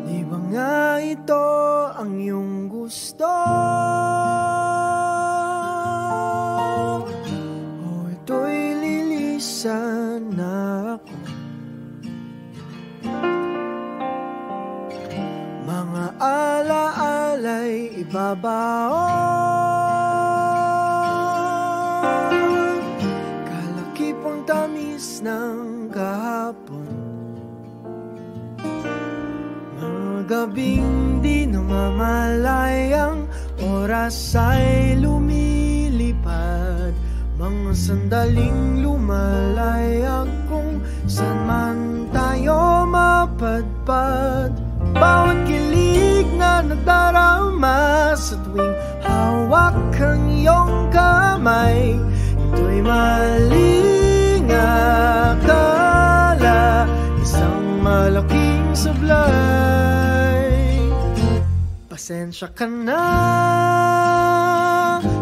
Di ba nga ito ang iyong gusto? O ito'y lilisan na ako? Mga alaala'y ibabaon, kalakipang tamis ng kahapon. Mga gabing di namamalayang oras ay lumilipad, mga sandaling lumalayag kung saan man tayo mapadpad. Bawat kilig na nagdarama sa tuwing hawak ang iyong kamay, ito'y maling akala, isang malaking sablay. Pasensya ka na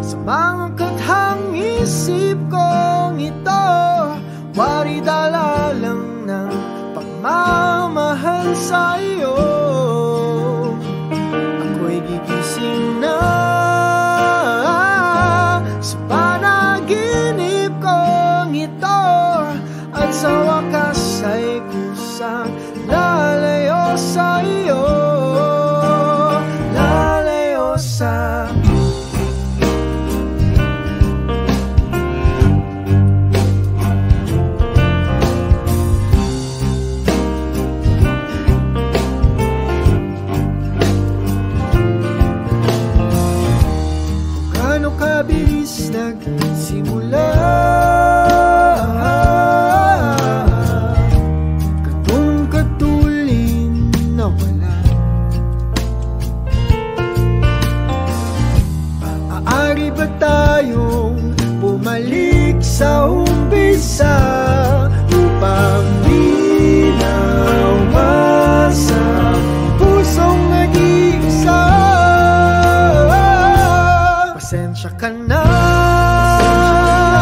sa mga kathang isip kong ito, wari dala lang ng pagmamahal sa'yo. Ako'y gigising na sa panaginip kong ito, at sa wakas ay kusang lalayo sa'yo, lalayo sa kabilis nagsimula, katong katulin na wala. Maaari ba tayong bumalik sa umpisa upang di na umasa pusong nag-iisa? Pasensya ka na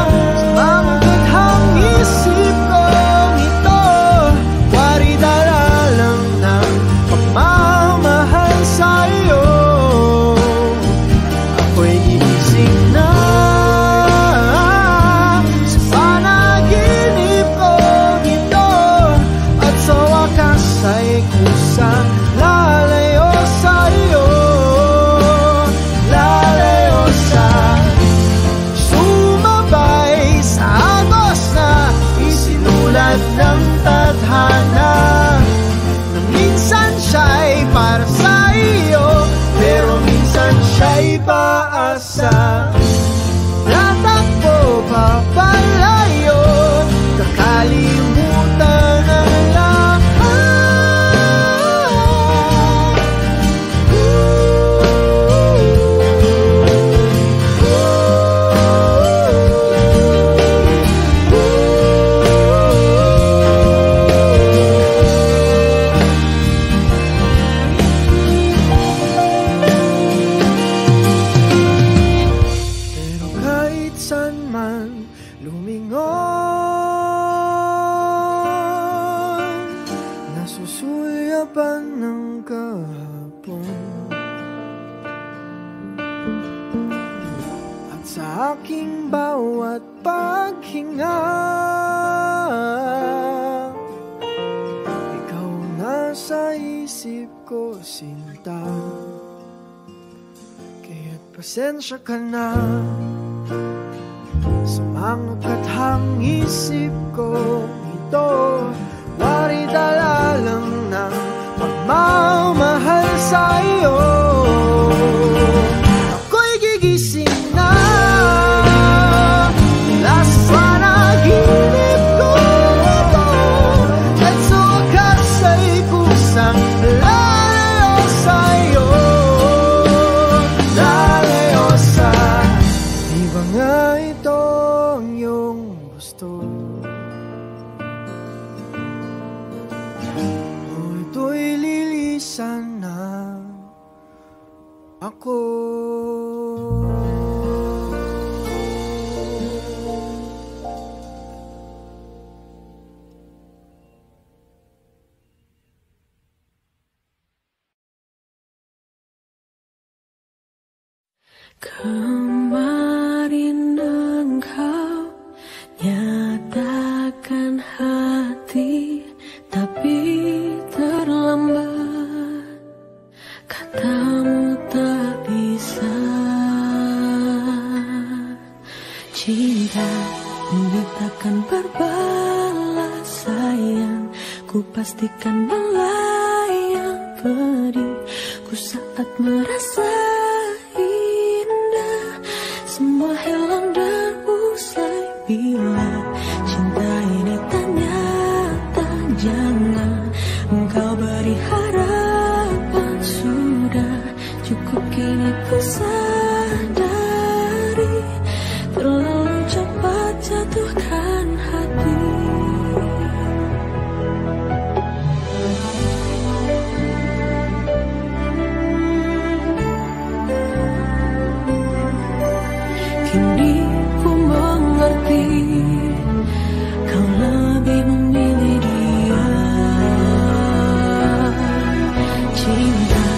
sa mga kathang isip kong ito, wari dala lang ng pagmamahal sa'yo. Ako'y gigising na sa panaginip kong ito, at sa wakas ay kusang lalayo sa'yo, sumabay sa agos na isinulat ng tadhana, na minsan siya'y para sa iyo, pero minsan siya'y paasa. Natakbo papalayo, kakalimutan ang lahat. Nasusulyapan ng kahapon, at sa aking bawat paghinga, ikaw nasa isip ko, sinta. Kaya't pasensya ka na sa mga kathang isip ko ito, wari dala lang ng pagmamahal sa'yo. Ako'y gigising na mula sa panaginip ko ito, at sa wakas ay kusang lalayo sa'yo, lalayo sa di ba nga ito ang iyong gusto? Kemarin engkau nyatakan hati, tapi terlambat. Katamu tak bisa. Cinta ini takkan berbalas sayang, ku pastikan melayang pedihku saat merasa indah. Semua hilang dan usai bila cinta ini ternyata jangan engkau beri harapan. Sudah cukup kini ku sadari, terlalu cepat jatuhkan hati. Kini ku mengerti, kau lebih memilih dia. Cinta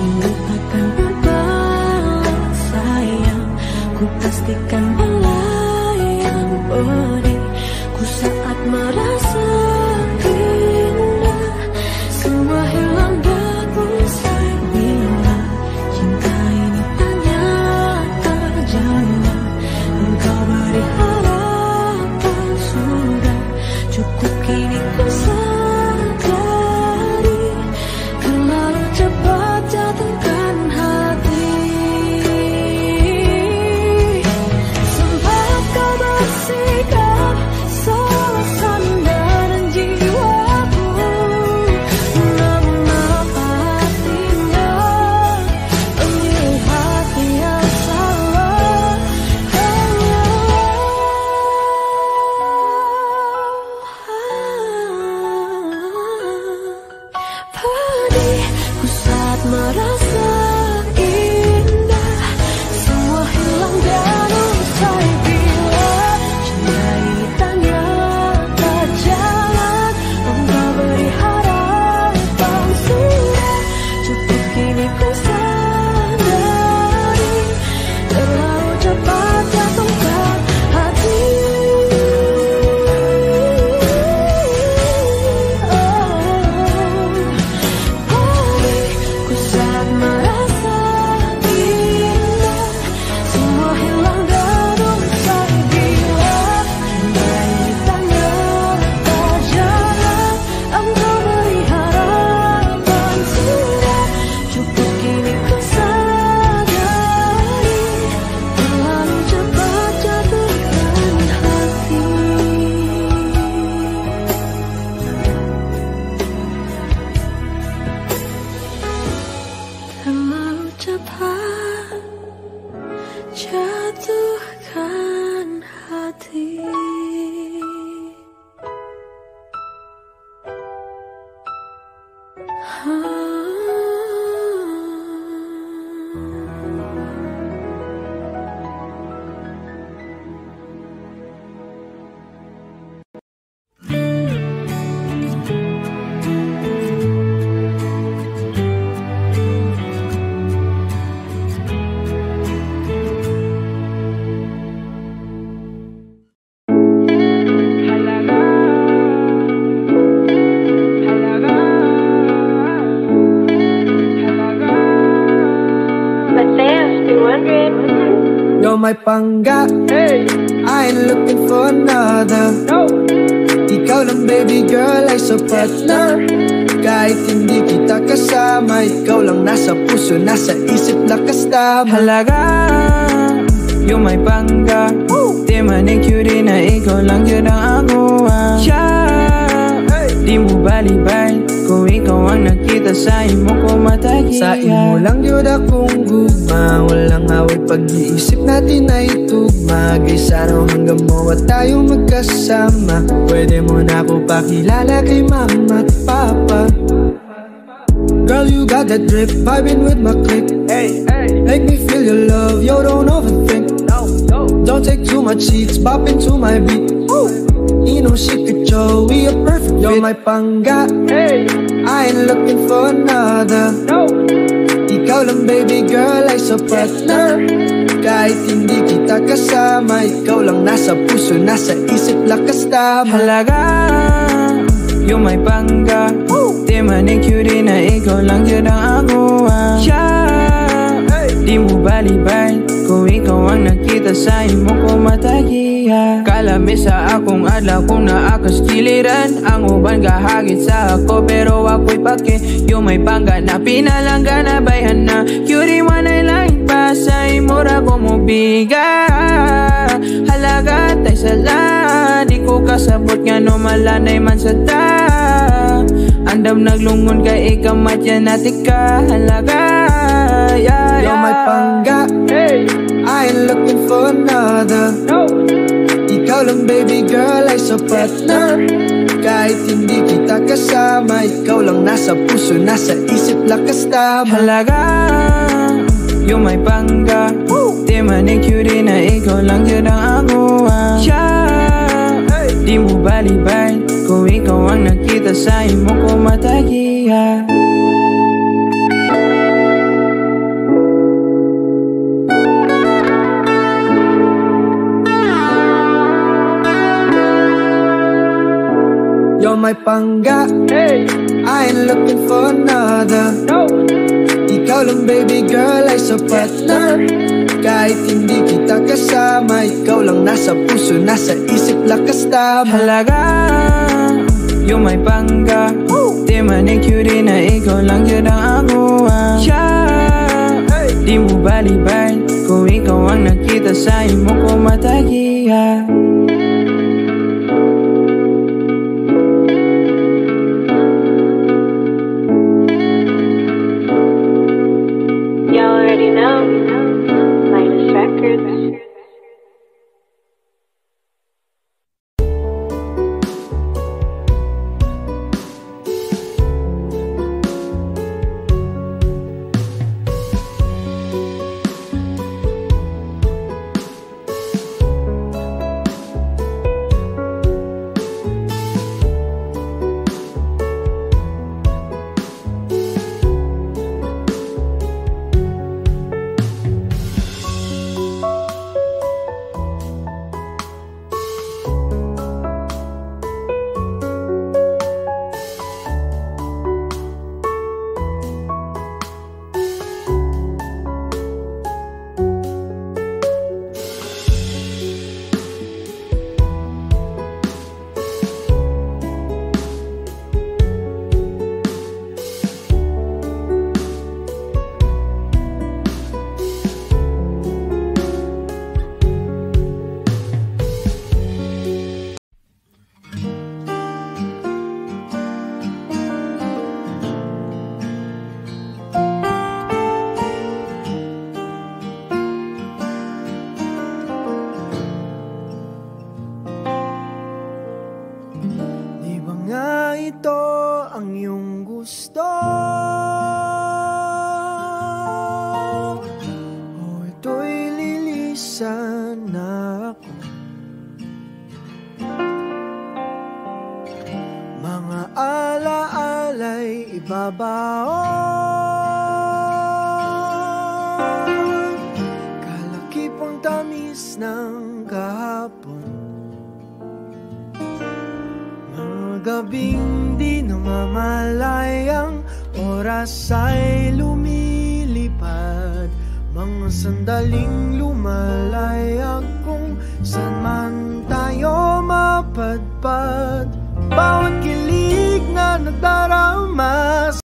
ini takkan berbalas sayang, ku pastikan melayang pedihku saat merasa indah. Semua hilang dan usai bila cinta ini ternyata jangan engkau beri harapan. Sudah cukup kini ku sadari, terlalu cepat jatuhkan hati. Sempat kau bersikap suasana dan jiwaku, namun apa artinya memilih hati yang salah. Pedihku saat merasa indah, semua hilang dan usai bila cinta ini ternyata jangan engkau beri harapan. Sudah cukup kini ku sadari, terlalu cepat jatuhkan hati. Pedihku saat merasa indah, semua hilang dan usai bila cinta ini ternyata jangan engkau beri harapan. Sudah cukup kini ku sadari, terlalu cepat jatuhkan hati. Terlalu cepat jatuhkan hati. You're my pangga, hey. I ain't looking for another. No. Ikaw lang baby girl ay sapat na. Kahit hindi kita kasama, ikaw lang nasa puso, nasa isip, lakas tama. Halaga, you're my pangga. Di man cutie na ikaw lang yun ang akuha. Di mo balibay kung ikaw ang nakita sa imo ko matagi. Sa imo lang yun akong gugma, walang away pag-iisip natin ay tugma. Gaysa raw hanggang mo at tayo magkasama. Pwede mo na ako pakilala kay mama at papa. Girl, you got that drip, vibing with my clique. Hey, hey. Make me feel your love, yo, don't overthink. No, no. Don't take too much seats, bop into my beat. Woo. You know she could show we a perfect fit. You're my pangga, hey. I ain't looking for another. No. Ikaw lang baby girl ay sapat na. Kahit hindi kita kasama, ikaw lang nasa puso, nasa isip, lakas tama. Halaga, yung may pangga, di manicure na ikaw lang yun ang agawan. Di mo balibay kung ikaw ang nakita sa imo ko matagiya. Kalami sa akong adlaw kung naakas giliran. Ang uban gahagit sa ako pero ako'y pake. Yung may pangga na pinalangga na bayhan na. Curie man ay langit pa sa imura ko mo biga. Halaga tay sala, di ko kasabot nga no malanay man sa ta. Andam naglungon kay ikamatya natin ka. Halaga, yeah, You're my pangga, hey. I ain't looking for another. No. Ikaw lang baby girl ay sapat na. Kahit hindi kita kasama, ikaw lang nasa puso, nasa isip, lakas tama. Halaga, yung may pangga, di manicure na ikaw lang yun ang agawan. Di mo balibay kung ikaw ang nakita sa imo ko matagiya. You're my pangga, Hey, I ain't looking for another. no. Ikaw lang baby girl ay sapat na. Kahit hindi kita kasama, ikaw lang nasa puso, nasa isip, lakas tama. Halaga, yung may pangga, di manicure na ikaw lang yun ang agawan. Di mo balibay kung ikaw ang nakita sa imo ko matagiya. You already know. Minus Records. gusto o ito'y lilisan na ako. Mga alaala'y ibabaon, kalakipang tamis ng kahapon. Mga gabing di namamalayang oras ay lumilipad, mga sandaling lumalayag kung saan